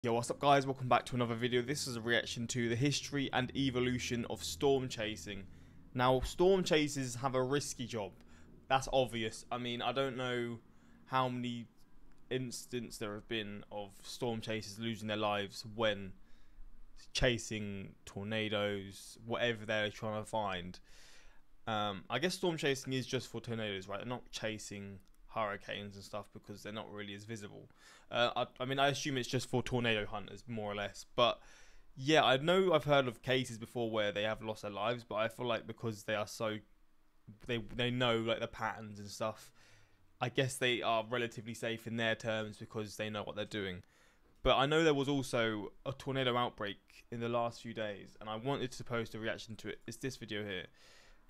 Yo, what's up guys, welcome back to another video. This is a reaction to the history and evolution of storm chasing. Now, storm chasers have a risky job. That's obvious. I mean, I don't know how many instances there have been of storm chasers losing their lives when chasing tornadoes, whatever they're trying to find. I guess storm chasing is just for tornadoes, right? They're not chasing hurricanes and stuff because they're not really as visible. I mean, I assume it's just for tornado hunters, more or less. But yeah, I know I've heard of cases before where they have lost their lives, but I feel like because they are so, they know like the patterns and stuff, I guess they are relatively safe in their terms because they know what they're doing. But I know there was also a tornado outbreak in the last few days, and I wanted to post a reaction to it. It's this video here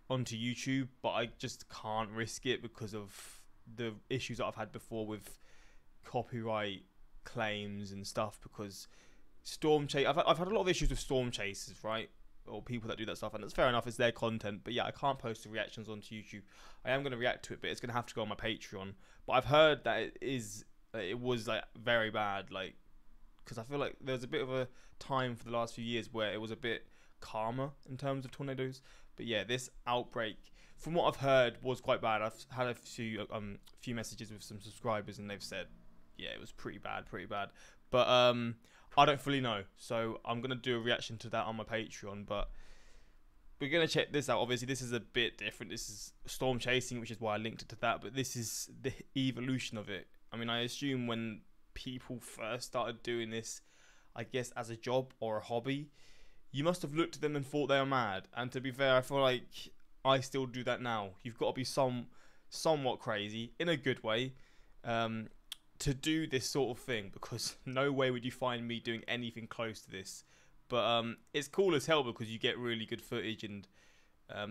onto YouTube, but I just can't risk it because of the issues that I've had before with copyright claims and stuff. Because I've had a lot of issues with storm chasers, right, or people that do that stuff, and it's fair enough, it's their content. But yeah, I can't post the reactions onto YouTube. I am going to react to it, but it's going to have to go on my Patreon. But I've heard that it was like very bad, like, because I feel like there's a bit of a time for the last few years where it was a bit calmer in terms of tornadoes. But yeah, this outbreak, from what I've heard, was quite bad. I've had a few messages with some subscribers, and they've said, yeah, it was pretty bad. But I don't fully know, so I'm gonna do a reaction to that on my Patreon. But we're gonna check this out. Obviously, this is a bit different. This is storm chasing, which is why I linked it to that. But this is the evolution of it. I mean, I assume when people first started doing this, I guess as a job or a hobby, you must have looked at them and thought they were mad. And to be fair, I feel like I still do that now. You've got to be somewhat crazy, in a good way, to do this sort of thing, because no way would you find me doing anything close to this. But it's cool as hell because you get really good footage and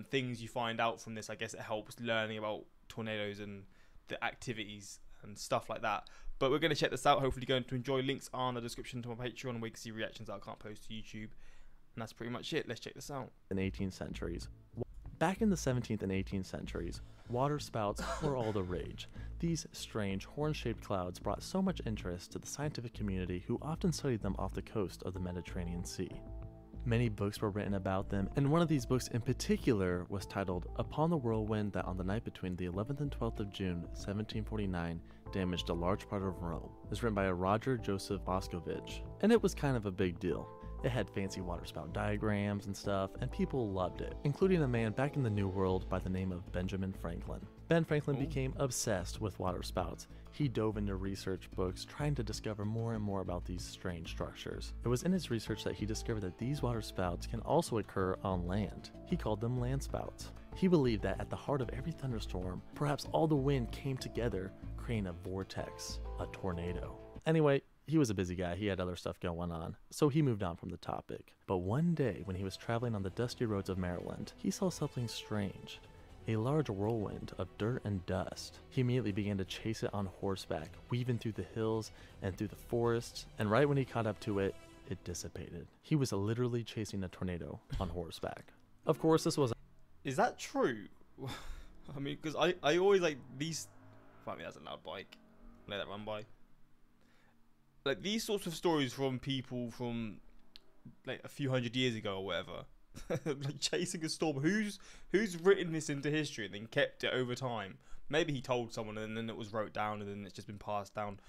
things you find out from this. I guess it helps learning about tornadoes and the activities and stuff like that. But we're going to check this out. Hopefully you're going to enjoy. Links are in the description to my Patreon, where you can see reactions that I can't post to YouTube. And that's pretty much it. Let's check this out. In 18th centuries. Back in the 17th and 18th centuries, water spouts were all the rage. These strange, horn-shaped clouds brought so much interest to the scientific community, who often studied them off the coast of the Mediterranean Sea. Many books were written about them, and one of these books in particular was titled Upon the Whirlwind that on the night between the 11th and 12th of June 1749 damaged a large part of Rome. It was written by a Roger Joseph Boscovich, and it was kind of a big deal. It had fancy waterspout diagrams and stuff, and people loved it, including a man back in the New World by the name of Benjamin Franklin. Ben Franklin became obsessed with waterspouts. He dove into research books, trying to discover more and more about these strange structures. It was in his research that he discovered that these waterspouts can also occur on land. He called them landspouts. He believed that at the heart of every thunderstorm, perhaps all the wind came together, creating a vortex, a tornado. Anyway, he was a busy guy, he had other stuff going on, so he moved on from the topic. But one day, when he was traveling on the dusty roads of Maryland, he saw something strange. A large whirlwind of dirt and dust. He immediately began to chase it on horseback, weaving through the hills and through the forests, and right when he caught up to it, it dissipated. He was literally chasing a tornado on horseback. Of course, this was... Is that true? I mean, because I always like these... I mean, that's a loud bike. Let that run by. Like these sorts of stories from people from like a few hundred years ago or whatever, like chasing a storm. Who's written this into history and then kept it over time? Maybe he told someone and then it was wrote down and then it's just been passed down.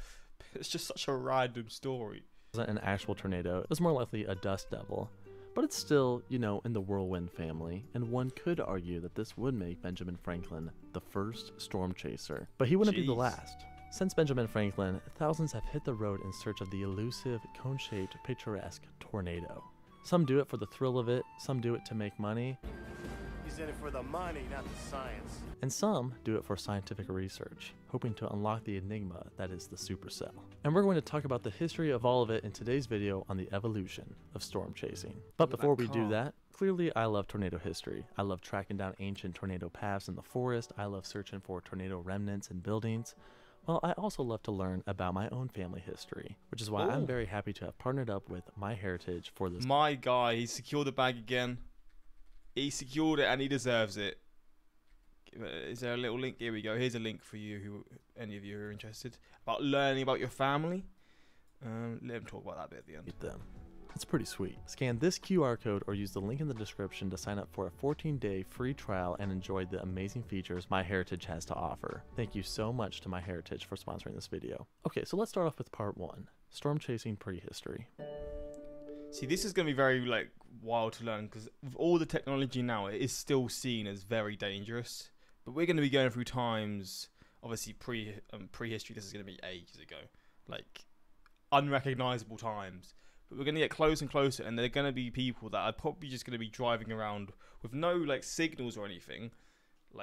It's just such a random story. It wasn't an actual tornado. It was more likely a dust devil. But it's still, you know, in the whirlwind family, and one could argue that this would make Benjamin Franklin the first storm chaser. But he wouldn't be the last. Since Benjamin Franklin, thousands have hit the road in search of the elusive, cone-shaped, picturesque tornado. Some do it for the thrill of it, some do it to make money. He's in it for the money, not the science. And some do it for scientific research, hoping to unlock the enigma that is the supercell. And we're going to talk about the history of all of it in today's video on the evolution of storm chasing. But before we do that, clearly I love tornado history. I love tracking down ancient tornado paths in the forest. I love searching for tornado remnants in buildings. Well, I also love to learn about my own family history, which is why I'm very happy to have partnered up with MyHeritage for this. My guy, he secured the bag again. He secured it and he deserves it. Is there a little link? Here we go. Here's a link for you, who any of you who are interested about learning about your family. Let him talk about that bit at the end. them. It's pretty sweet. Scan this QR code or use the link in the description to sign up for a 14-day free trial and enjoy the amazing features MyHeritage has to offer. Thank you so much to MyHeritage for sponsoring this video. Okay, so let's start off with part 1, storm chasing prehistory. See, this is going to be very wild to learn, because with all the technology now, it is still seen as very dangerous. But we're going to be going through times, obviously prehistory. This is going to be ages ago, like unrecognizable times. But we're going to get closer and closer, and there are going to be people that are probably just going to be driving around with no signals or anything,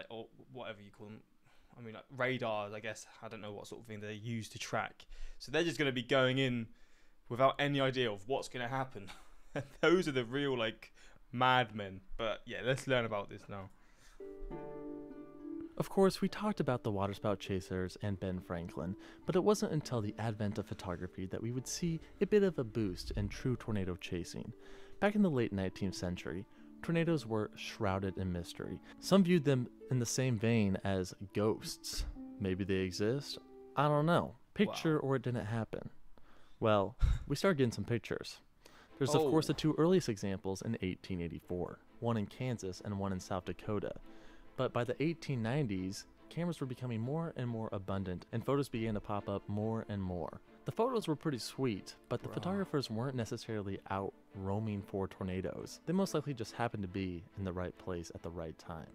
or whatever you call them. I mean, radars, I guess. I don't know what sort of thing they use to track. So they're just going to be going in without any idea of what's going to happen. Those are the real madmen. But yeah, let's learn about this now. Of course, we talked about the waterspout chasers and Ben Franklin, but it wasn't until the advent of photography that we would see a bit of a boost in true tornado chasing. Back in the late 19th century, tornadoes were shrouded in mystery. Some viewed them in the same vein as ghosts. Maybe they exist? I don't know. Picture or it didn't happen. Well, we started getting some pictures. There's of course the two earliest examples in 1884, one in Kansas and one in South Dakota. But by the 1890s, cameras were becoming more and more abundant and photos began to pop up more and more. The photos were pretty sweet, but the photographers weren't necessarily out roaming for tornadoes. They most likely just happened to be in the right place at the right time.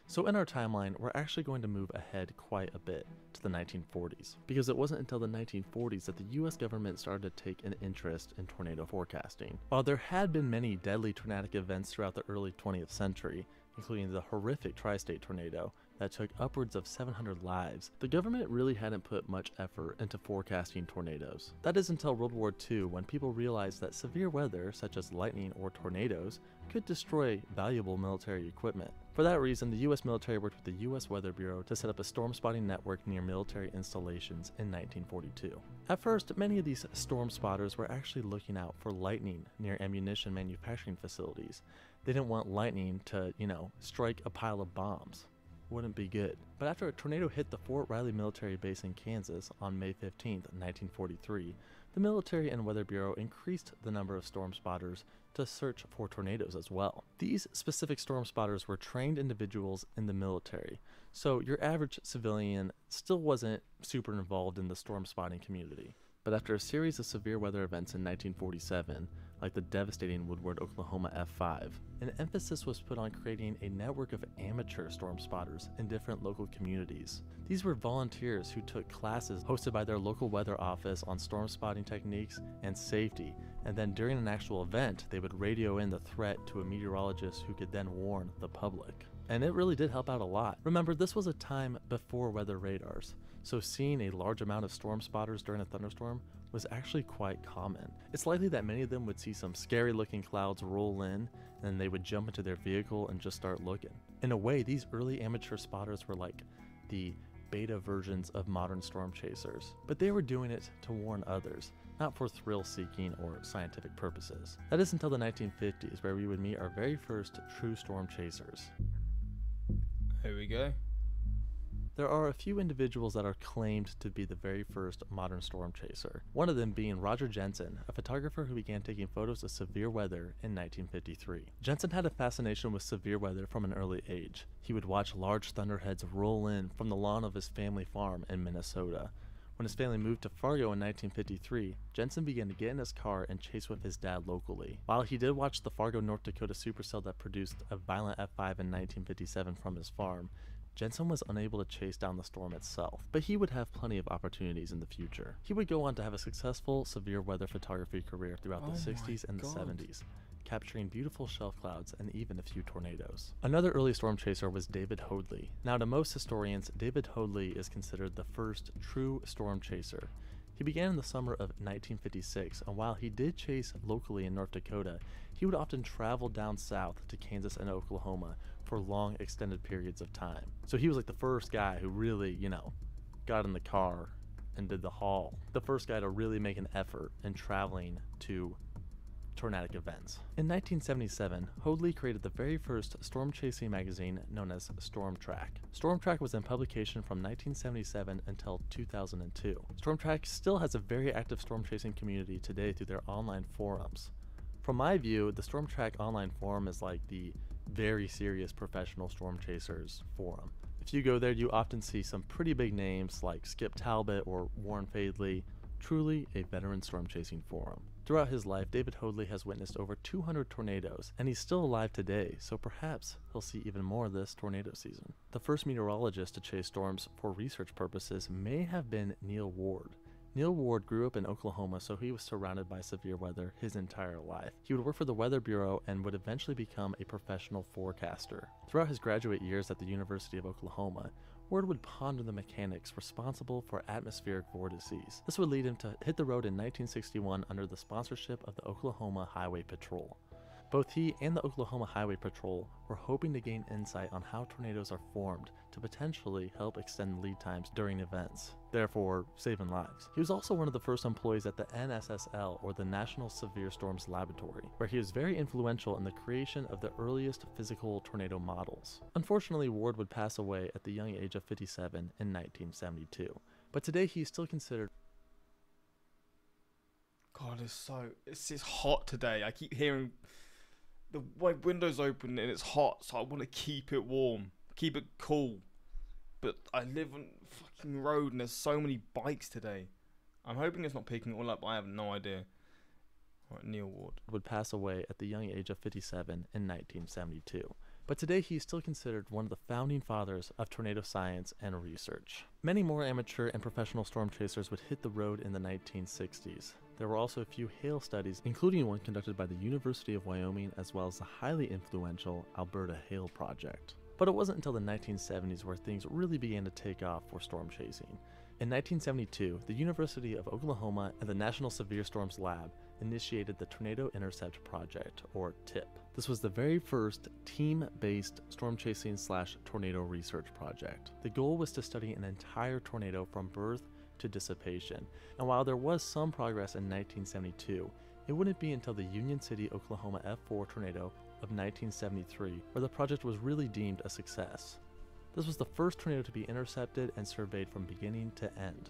So in our timeline, we're actually going to move ahead quite a bit to the 1940s, because it wasn't until the 1940s that the US government started to take an interest in tornado forecasting. While there had been many deadly tornadic events throughout the early 20th century, including the horrific tri-state tornado that took upwards of 700 lives, the government really hadn't put much effort into forecasting tornadoes. That is until World War II, when people realized that severe weather, such as lightning or tornadoes, could destroy valuable military equipment. For that reason, the US military worked with the US Weather Bureau to set up a storm spotting network near military installations in 1942. At first, many of these storm spotters were actually looking out for lightning near ammunition manufacturing facilities. They didn't want lightning to, strike a pile of bombs. Wouldn't be good. But after a tornado hit the Fort Riley military base in Kansas on May 15, 1943, the military and Weather Bureau increased the number of storm spotters to search for tornadoes as well. These specific storm spotters were trained individuals in the military, so your average civilian still wasn't super involved in the storm spotting community. But after a series of severe weather events in 1947, like the devastating Woodward, Oklahoma F5, an emphasis was put on creating a network of amateur storm spotters in different local communities. These were volunteers who took classes hosted by their local weather office on storm spotting techniques and safety, and then during an actual event, they would radio in the threat to a meteorologist who could then warn the public. And it really did help out a lot. Remember, this was a time before weather radars, so seeing a large amount of storm spotters during a thunderstorm was actually quite common. It's likely that many of them would see some scary looking clouds roll in, and then they would jump into their vehicle and just start looking. In a way, these early amateur spotters were like the beta versions of modern storm chasers, but they were doing it to warn others, not for thrill-seeking or scientific purposes. That is until the 1950s, where we would meet our very first true storm chasers. Here we go. There are a few individuals that are claimed to be the very first modern storm chaser, one of them being Roger Jensen, a photographer who began taking photos of severe weather in 1953. Jensen had a fascination with severe weather from an early age. He would watch large thunderheads roll in from the lawn of his family farm in Minnesota. When his family moved to Fargo in 1953, Jensen began to get in his car and chase with his dad locally. While he did watch the Fargo, North Dakota supercell that produced a violent F5 in 1957 from his farm, Jensen was unable to chase down the storm itself, but he would have plenty of opportunities in the future. He would go on to have a successful severe weather photography career throughout the 60s and the 70s, capturing beautiful shelf clouds and even a few tornadoes. Another early storm chaser was David Hoadley. Now, to most historians, David Hoadley is considered the first true storm chaser. He began in the summer of 1956, and while he did chase locally in North Dakota, he would often travel down south to Kansas and Oklahoma for long extended periods of time. So he was like the first guy who really, got in the car and did the haul. The first guy to really make an effort in traveling to tornadic events. In 1977, Hoadley created the very first storm chasing magazine known as Storm Track. Storm Track was in publication from 1977 until 2002. Storm Track still has a very active storm chasing community today through their online forums. From my view, the Storm Track online forum is like the very serious professional storm chasers forum. If you go there, you often see some pretty big names like Skip Talbot or Warren Fadley. Truly a veteran storm chasing forum. Throughout his life, David Hoadley has witnessed over 200 tornadoes, and he's still alive today, so perhaps he'll see even more this tornado season. The first meteorologist to chase storms for research purposes may have been Neil Ward. Neil Ward grew up in Oklahoma, so he was surrounded by severe weather his entire life. He would work for the Weather Bureau and would eventually become a professional forecaster. Throughout his graduate years at the University of Oklahoma, Ward would ponder the mechanics responsible for atmospheric vortices. This would lead him to hit the road in 1961 under the sponsorship of the Oklahoma Highway Patrol. Both he and the Oklahoma Highway Patrol were hoping to gain insight on how tornadoes are formed to potentially help extend lead times during events, therefore saving lives. He was also one of the first employees at the NSSL, or the National Severe Storms Laboratory, where he was very influential in the creation of the earliest physical tornado models. Unfortunately, Ward would pass away at the young age of 57 in 1972, but today he is still considered. God, it's hot today. I keep hearing my window's open and it's hot, so I want to keep it warm, keep it cool. But I live on a fucking road and there's so many bikes today. I'm hoping it's not picking it all up, but I have no idea. Alright, Neil Ward would pass away at the young age of 57 in 1972. But today he is still considered one of the founding fathers of tornado science and research. Many more amateur and professional storm chasers would hit the road in the 1960s. There were also a few hail studies, including one conducted by the University of Wyoming, as well as the highly influential Alberta Hail Project. But it wasn't until the 1970s where things really began to take off for storm chasing. In 1972, the University of Oklahoma and the National Severe Storms Lab initiated the Tornado Intercept Project, or TIP. This was the very first team-based storm chasing / tornado research project. The goal was to study an entire tornado from birth to dissipation, and while there was some progress in 1972, it wouldn't be until the Union City, Oklahoma F4 tornado of 1973 where the project was really deemed a success. This was the first tornado to be intercepted and surveyed from beginning to end.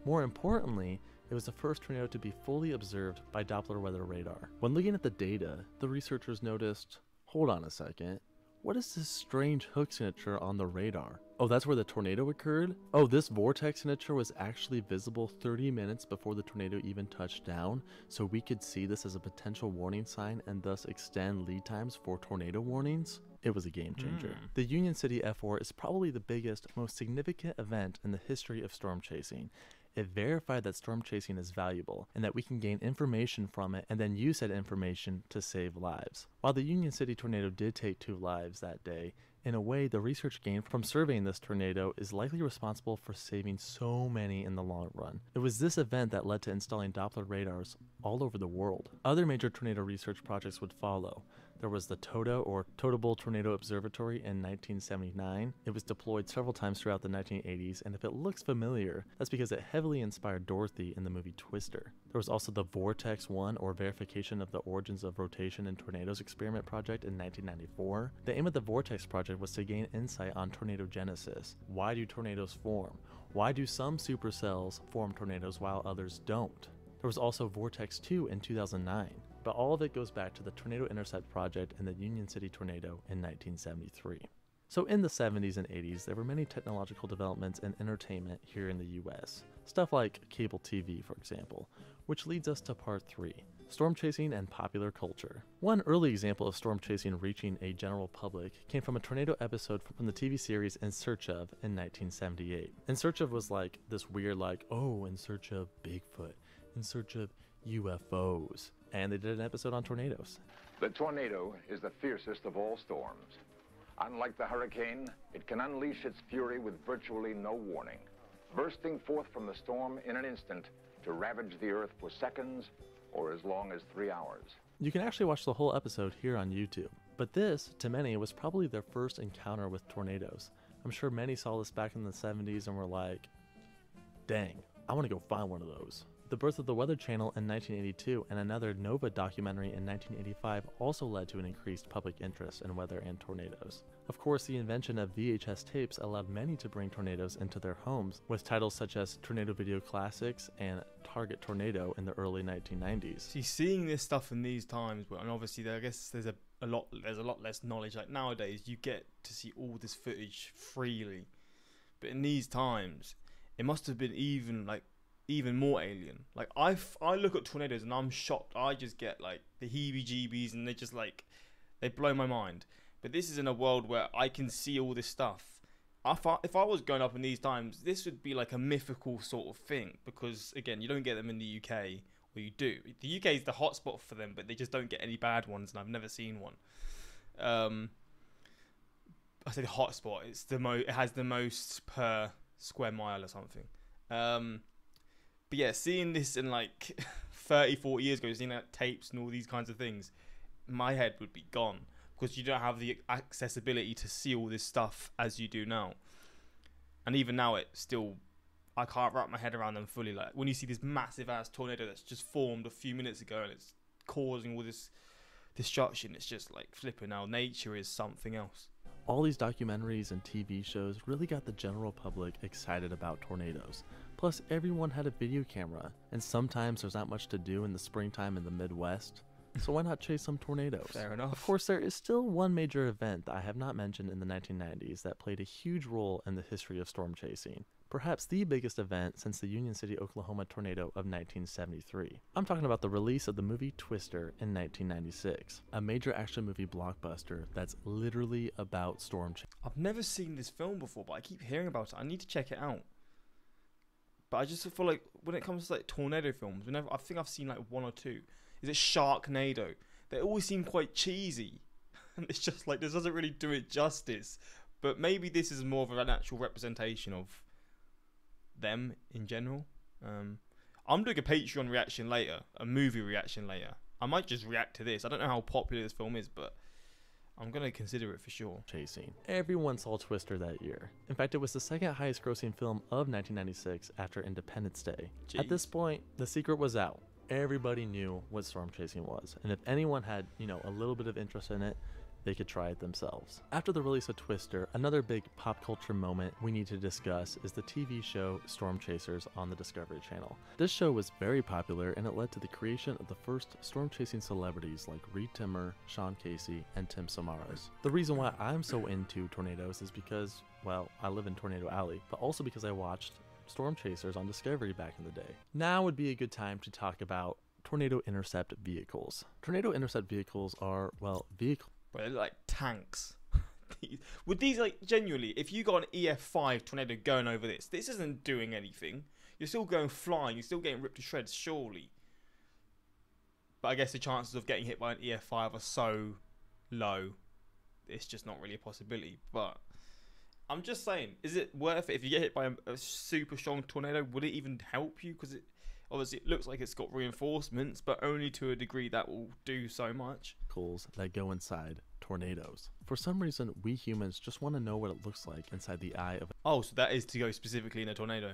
More importantly, it was the first tornado to be fully observed by Doppler weather radar. When looking at the data, the researchers noticed, hold on a second, what is this strange hook signature on the radar? Oh, that's where the tornado occurred? Oh, this vortex signature was actually visible 30 minutes before the tornado even touched down, so we could see this as a potential warning sign and thus extend lead times for tornado warnings? It was a game changer. The Union City F4 is probably the biggest, most significant event in the history of storm chasing. It verified that storm chasing is valuable and that we can gain information from it and then use that information to save lives. While the Union City tornado did take 2 lives that day, in a way, the research gained from surveying this tornado is likely responsible for saving so many in the long run. It was this event that led to installing Doppler radars all over the world. Other major tornado research projects would follow. There was the TOTA, or Totable Tornado Observatory, in 1979. It was deployed several times throughout the 1980s, and if it looks familiar, that's because it heavily inspired Dorothy in the movie Twister. There was also the Vortex 1, or Verification of the Origins of Rotation in Tornadoes experiment project in 1994. The aim of the Vortex project was to gain insight on tornadogenesis. Why do tornadoes form? Why do some supercells form tornadoes while others don't? There was also Vortex 2 in 2009. But all of it goes back to the Tornado Intercept project and the Union City tornado in 1973. So in the 70s and 80s, there were many technological developments in entertainment here in the US. Stuff like cable TV, for example, which leads us to part 3, storm chasing and popular culture. One early example of storm chasing reaching a general public came from a tornado episode from the TV series In Search Of in 1978. In Search Of was like this weird in search of Bigfoot, in search of UFOs. And they did an episode on tornadoes. The tornado is the fiercest of all storms. Unlike the hurricane, it can unleash its fury with virtually no warning, bursting forth from the storm in an instant to ravage the earth for seconds or as long as 3 hours. You can actually watch the whole episode here on YouTube. But this, to many, was probably their first encounter with tornadoes. I'm sure many saw this back in the 70s and were like, dang, I want to go find one of those. The birth of the Weather Channel in 1982 and another NOVA documentary in 1985 also led to an increased public interest in weather and tornadoes. Of course, the invention of VHS tapes allowed many to bring tornadoes into their homes, with titles such as Tornado Video Classics and Target Tornado in the early 1990s. See, seeing this stuff in these times, and obviously I guess there's a lot less knowledge. Like nowadays, you get to see all this footage freely, but in these times, it must have been even more alien. Like I look at tornadoes and I'm shocked. I just get like the heebie-jeebies, and they blow my mind. But this is in a world where I can see all this stuff. If I was growing up in these times, this would be like a mythical sort of thing, because again, you don't get them in the UK, or you do. The UK is the hotspot for them, but they just don't get any bad ones, and I've never seen one. I say the hotspot. It has the most per square mile or something. But yeah, seeing this in like 30, 40 years ago, seeing like tapes and all these kinds of things, my head would be gone, because you don't have the accessibility to see all this stuff as you do now. And even now, I can't wrap my head around them fully. Like when you see this massive ass tornado that's just formed a few minutes ago and it's causing all this destruction, it's just like flipping out. Nature is something else. All these documentaries and TV shows really got the general public excited about tornadoes. Plus, everyone had a video camera, and sometimes there's not much to do in the springtime in the Midwest, so why not chase some tornadoes? Fair enough. Of course, there is still one major event that I have not mentioned in the 1990s that played a huge role in the history of storm chasing. Perhaps the biggest event since the Union City, Oklahoma tornado of 1973. I'm talking about the release of the movie Twister in 1996, a major action movie blockbuster that's literally about storm chasing. I've never seen this film before, but I keep hearing about it. I need to check it out. But I just feel like when it comes to like tornado films, I think I've seen like one or two. Is it Sharknado? They always seem quite cheesy, and it's just like this doesn't really do it justice. But maybe this is more of an actual representation of them in general. I'm doing a Patreon reaction later, a movie reaction later. I might just react to this. I don't know how popular this film is, but I'm going to consider it for sure. Chasing. Everyone saw Twister that year. In fact, it was the second highest grossing film of 1996 after Independence Day. Jeez. At this point, the secret was out. Everybody knew what storm chasing was, and if anyone had, a little bit of interest in it, they could try it themselves. After the release of Twister, another big pop culture moment we need to discuss is the TV show Storm Chasers on the Discovery Channel. This show was very popular, and it led to the creation of the first storm chasing celebrities like Reed Timmer, Sean Casey, and Tim Samaras. The reason why I'm so into tornadoes is because, well, I live in Tornado Alley, but also because I watched Storm Chasers on Discovery back in the day. Now would be a good time to talk about tornado intercept vehicles. Tornado intercept vehicles are, well, vehicles. But they're like tanks. With these, like, genuinely, if you got an EF5 tornado going over this isn't doing anything. You're still going flying. You're still getting ripped to shreds, surely. But I guess the chances of getting hit by an EF5 are so low, it's just not really a possibility. But I'm just saying, is it worth it? If you get hit by a super strong tornado, would it even help you? Because obviously it looks like it's got reinforcements, but only to a degree that will do so much. That go inside tornadoes. For some reason, we humans just want to know what it looks like inside the eye of Oh, so that is to go specifically in a tornado.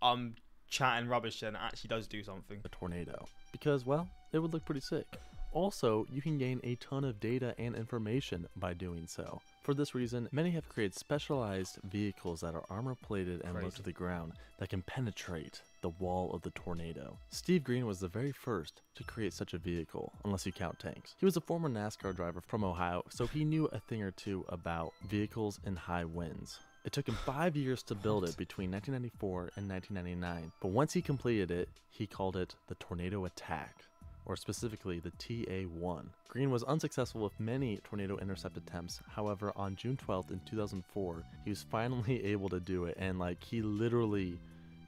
I'm chatting rubbish and it actually does do something. a tornado. Because, well, it would look pretty sick. Also, you can gain a ton of data and information by doing so. For this reason, many have created specialized vehicles that are armor-plated and low Crazy. to the ground that can penetrate the wall of the tornado. Steve Green was the very first to create such a vehicle, unless you count tanks. He was a former NASCAR driver from Ohio, so he knew a thing or two about vehicles in high winds. It took him 5 years to build it between 1994 and 1999, but once he completed it, he called it the Tornado Attack, or specifically the TA-1. Green was unsuccessful with many tornado intercept attempts. However, on June 12th in 2004, he was finally able to do it, and he literally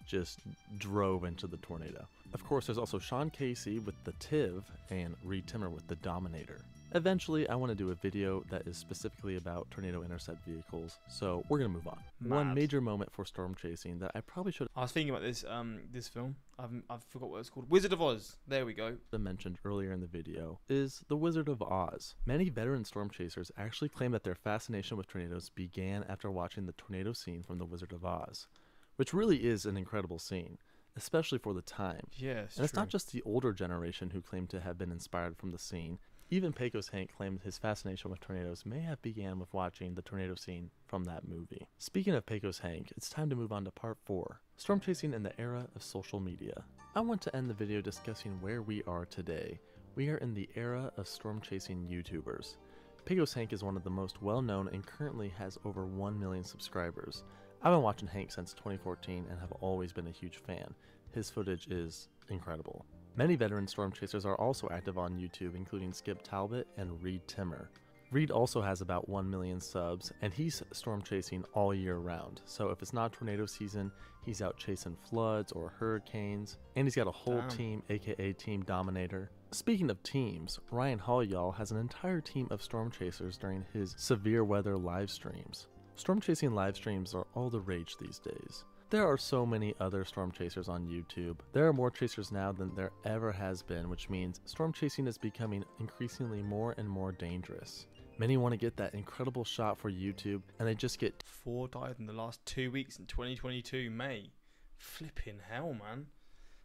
just drove into the tornado. Of course, there's also Sean Casey with the TIV and Reed Timmer with the Dominator. Eventually, I want to do a video that is specifically about tornado intercept vehicles, so we're gonna move on. One Mad. major moment for storm chasing that I probably should I was thinking about this this film. I've forgot what it's called. Wizard of Oz. There we go. have mentioned earlier in the video is The Wizard of Oz. Many veteran storm chasers actually claim that their fascination with tornadoes began after watching the tornado scene from The Wizard of Oz, which really is an incredible scene. especially for the time. Yeah, And it's not just the older generation who claim to have been inspired from the scene. Even Pecos Hank claimed his fascination with tornadoes may have began with watching the tornado scene from that movie. Speaking of Pecos Hank, it's time to move on to part 4, storm chasing in the era of social media. I want to end the video discussing where we are today. We are in the era of storm chasing YouTubers. Pecos Hank is one of the most well-known and currently has over 1 million subscribers. I've been watching Hank since 2014 and have always been a huge fan. His footage is incredible. Many veteran storm chasers are also active on YouTube, including Skip Talbot and Reed Timmer. Reed also has about 1 million subs, and he's storm chasing all year round. So if it's not tornado season, he's out chasing floods or hurricanes, and he's got a whole team, aka Team Dominator. Speaking of teams, Ryan Holyall has an entire team of storm chasers during his severe weather live streams. Storm chasing live streams are all the rage these days. There are so many other storm chasers on YouTube. There are more chasers now than there ever has been, which means storm chasing is becoming increasingly more and more dangerous. Many want to get that incredible shot for YouTube, and they just get 4 died in the last 2 weeks in 2022 May. Flipping hell, man.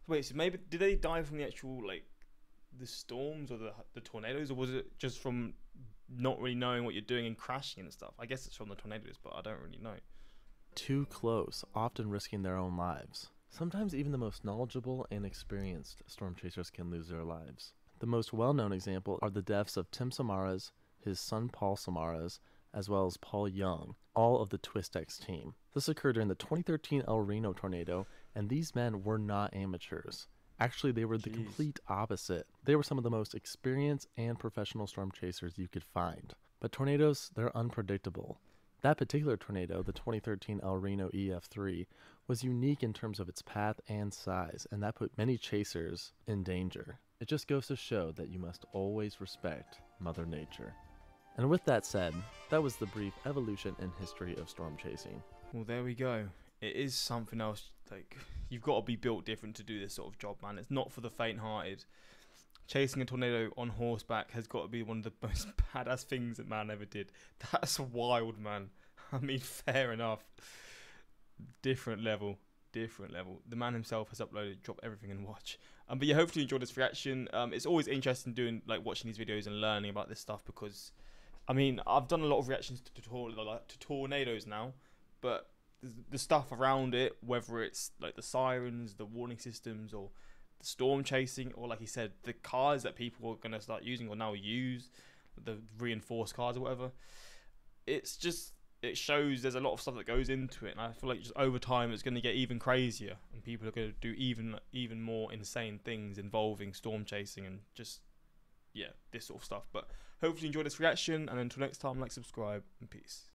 Wait, so maybe did they die from the actual the storms or the tornadoes, or was it just from not really knowing what you're doing and crashing and stuff? I guess it's from the tornadoes, but I don't really know. Too close, often risking their own lives. Sometimes even the most knowledgeable and experienced storm chasers can lose their lives. The most well-known example are the deaths of Tim Samaras, his son Paul Samaras, as well as Paul Young, all of the TwistX team. This occurred during the 2013 El Reno tornado, and these men were not amateurs. Actually, they were the complete opposite. They were some of the most experienced and professional storm chasers you could find. But tornadoes, they're unpredictable. That particular tornado, the 2013 El Reno EF3, was unique in terms of its path and size, and that put many chasers in danger. It just goes to show that you must always respect Mother Nature. And with that said, that was the brief evolution and history of storm chasing. Well, there we go. It is something else. You've got to be built different to do this sort of job, man. It's not for the faint-hearted. Chasing a tornado on horseback has got to be one of the most badass things that man ever did. That's wild, man. I mean, fair enough. Different level. The man himself has uploaded. Drop everything and watch. But yeah, hopefully you enjoyed this reaction. It's always interesting doing watching these videos and learning about this stuff, because I mean, I've done a lot of reactions to tornadoes now, but the stuff around it, whether it's the sirens, the warning systems, or the storm chasing, or like he said, the cars that people are going to start using or now use, the reinforced cars or whatever, it shows there's a lot of stuff that goes into it, and I feel like just over time it's going to get even crazier, and people are going to do even more insane things involving storm chasing and just this sort of stuff. But hopefully you enjoyed this reaction, and until next time, subscribe, and peace.